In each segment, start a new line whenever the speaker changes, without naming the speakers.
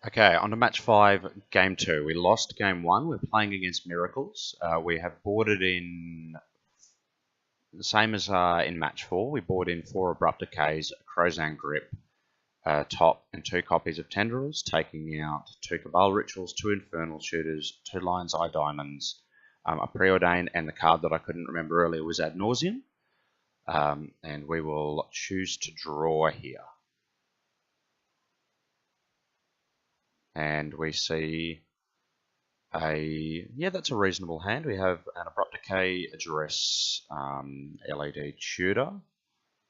Okay, on to match 5, game 2. We lost game 1. We're playing against Miracles. We have boarded in, the same as in match 4, we board in 4 Abrupt Decays, a Crozan Grip, top, and 2 copies of Tendrils, taking out 2 Cabal Rituals, 2 Infernal Shooters, 2 Lion's Eye Diamonds, a Preordain, and the card that I couldn't remember earlier was Ad Nauseam. And we will choose to draw here. And we see that's a reasonable hand. We have an Abrupt Decay, a Duress, LED Tutor.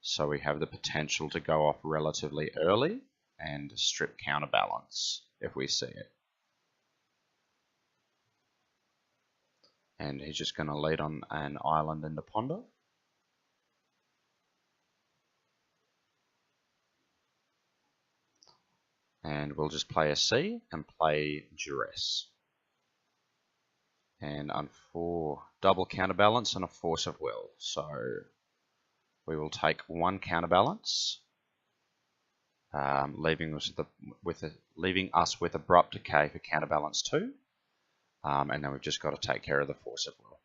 So we have the potential to go off relatively early and strip Counterbalance if we see it. And he's just going to lead on an Island into Ponder. And we'll just play a C and play Duress. And on 4, double Counterbalance and a Force of Will. So we will take 1 Counterbalance, leaving us with Abrupt Decay for Counterbalance 2. And then we've just got to take care of the Force of Will.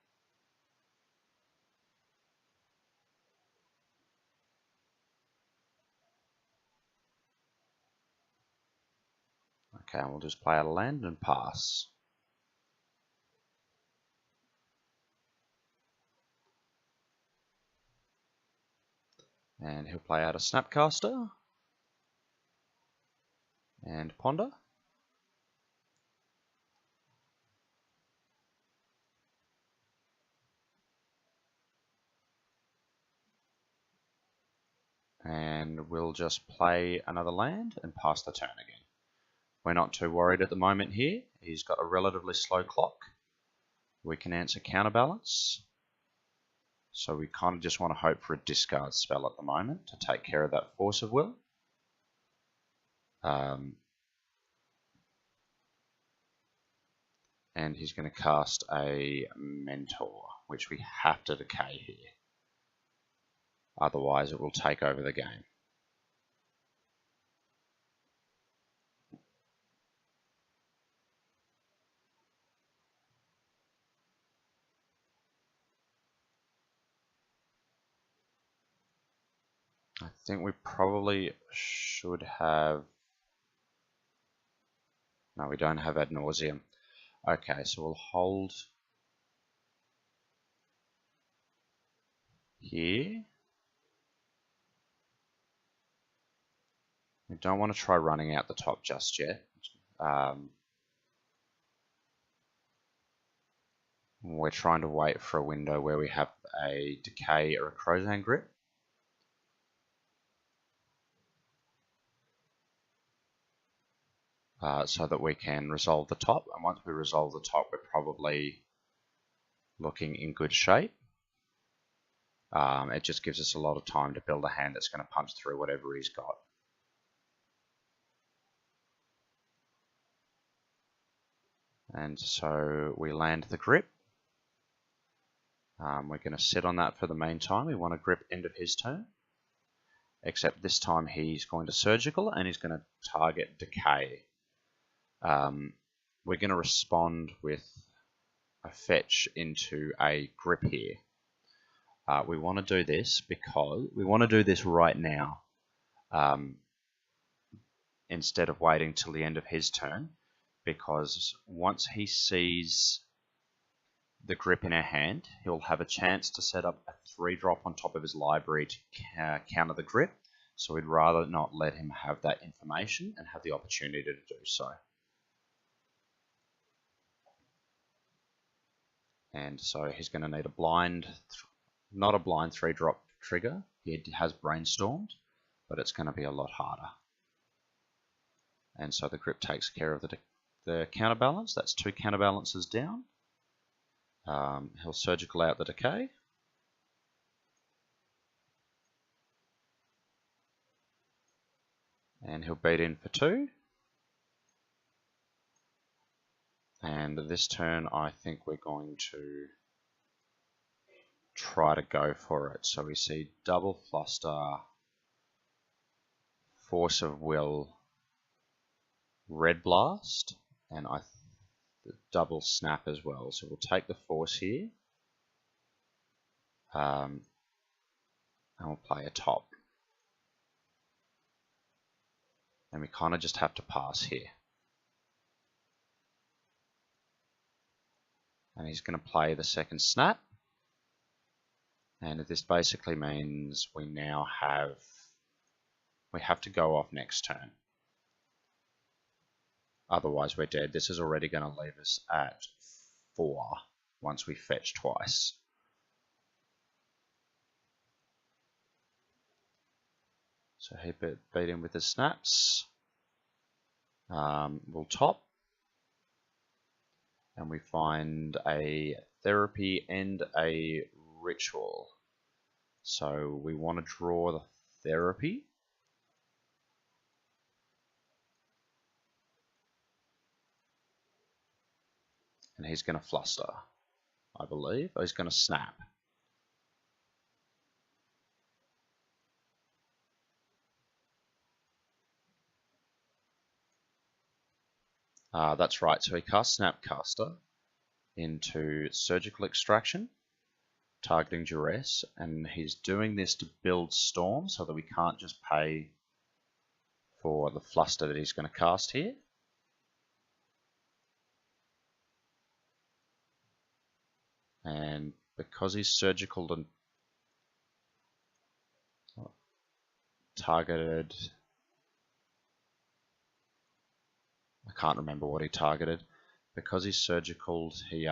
Okay, we'll just play a land and pass. And he'll play out a Snapcaster and Ponder. And we'll just play another land and pass the turn again. We're not too worried at the moment here. He's got a relatively slow clock. We can answer Counterbalance. So we kind of just want to hope for a discard spell at the moment to take care of that Force of Will. And he's going to cast a Mentor, which we have to decay here. Otherwise it will take over the game. I think we probably should have... No, we don't have Ad Nauseam. Okay, so we'll hold here. We don't want to try running out the top just yet. We're trying to wait for a window where we have a Decay or a Crozan Grip. So that we can resolve the top, and once we resolve the top we're probably looking in good shape. It just gives us a lot of time to build a hand that's going to punch through whatever he's got. And so we land the grip. We're going to sit on that for the meantime. We want to grip end of his turn. Except this time he's going to surgical and he's going to target decay. We're going to respond with a fetch into a grip here. We want to do this because we want to do this right now instead of waiting till the end of his turn, because once he sees the grip in our hand, he'll have a chance to set up a 3-drop on top of his library to counter the grip. So we'd rather not let him have that information and have the opportunity to do so. And so he's going to need a blind, not a blind 3-drop trigger. He has brainstormed, but it's going to be a lot harder. And so the grip takes care of the counterbalance. That's 2 counterbalances down. He'll surgical out the decay. And he'll beat in for 2. And this turn I think we're going to try to go for it. So we see double fluster, Force of Will, Red Blast, and double snap as well. So we'll take the force here, and we'll play a top. And we kind of just have to pass here. And he's going to play the second snap. And this basically means we now have to go off next turn. Otherwise we're dead. This is already going to leave us at 4 once we fetch twice. So he beat him with the snaps. We'll top. And we find a therapy and a ritual. So we want to draw the therapy. And he's going to fluster, I believe. Oh, he's going to snap. That's right, so he casts Snapcaster into Surgical Extraction, targeting Duress, and he's doing this to build Storm so that we can't just pay for the Fluster that he's going to cast here. And because he's surgical and targeted, I can't remember what he targeted. Because he's surgical, he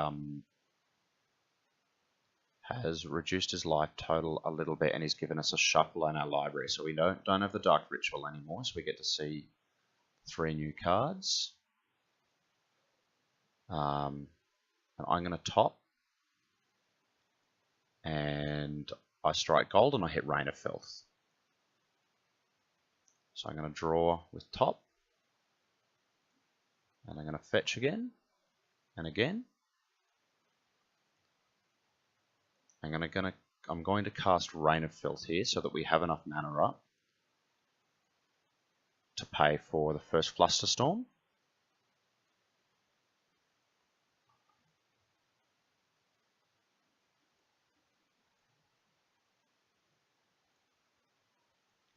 has reduced his life total a little bit, and he's given us a shuffle in our library. So we don't have the Dark Ritual anymore, so we get to see 3 new cards. And I'm going to top. And I strike gold and I hit Rain of Filth. So I'm going to draw with top. And I'm going to fetch again. And again. I'm going to cast Rain of Filth here so that we have enough mana up to pay for the first Flusterstorm.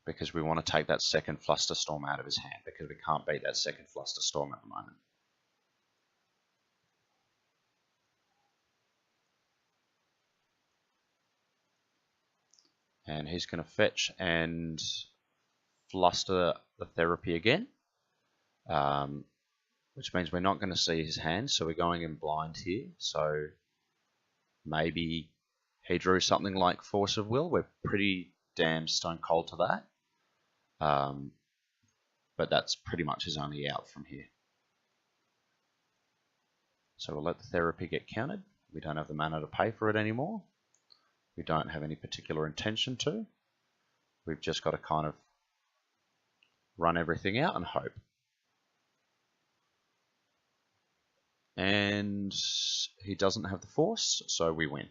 Because we want to take that second Flusterstorm out of his hand, because we can't beat that second Flusterstorm at the moment. And he's going to fetch and fluster the therapy again, which means we're not going to see his hand, so we're going in blind here. So maybe he drew something like Force of Will. We're pretty damn stone cold to that. But that's pretty much his only out from here. So we'll let the therapy get counted. We don't have the mana to pay for it anymore. We don't have any particular intention to. We've just got to kind of run everything out and hope. And he doesn't have the force, so we win.